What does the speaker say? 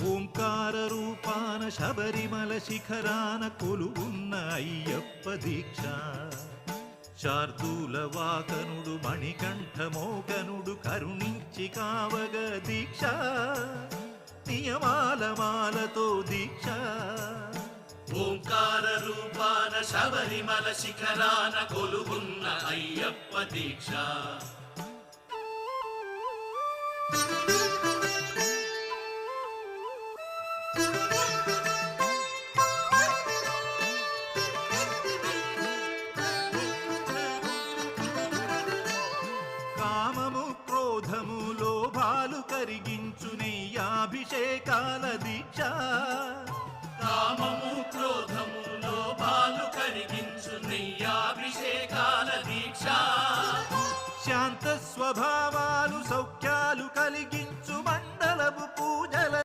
ఓంకార రూపాన శబరిమల శిఖరాన కొలువున్న అయ్యప్ప దీక్ష శార్దూల వాకనుడు మణికంఠమోకనుడు కరుణించి కావగ దీక్ష నియమాల మాలతో దీక్ష ఓంకార రూపాన శబరిమల శిఖరాన కొలువున్న అయ్యప్ప దీక్ష కామము క్రోధము లోభాలు కరిగించు నెయ్యాభిషేకాల దీక్ష కామము క్రోధము లోభాలు కరిగించు నెయ్యాభిషేకాల దీక్ష శాంత స్వభావ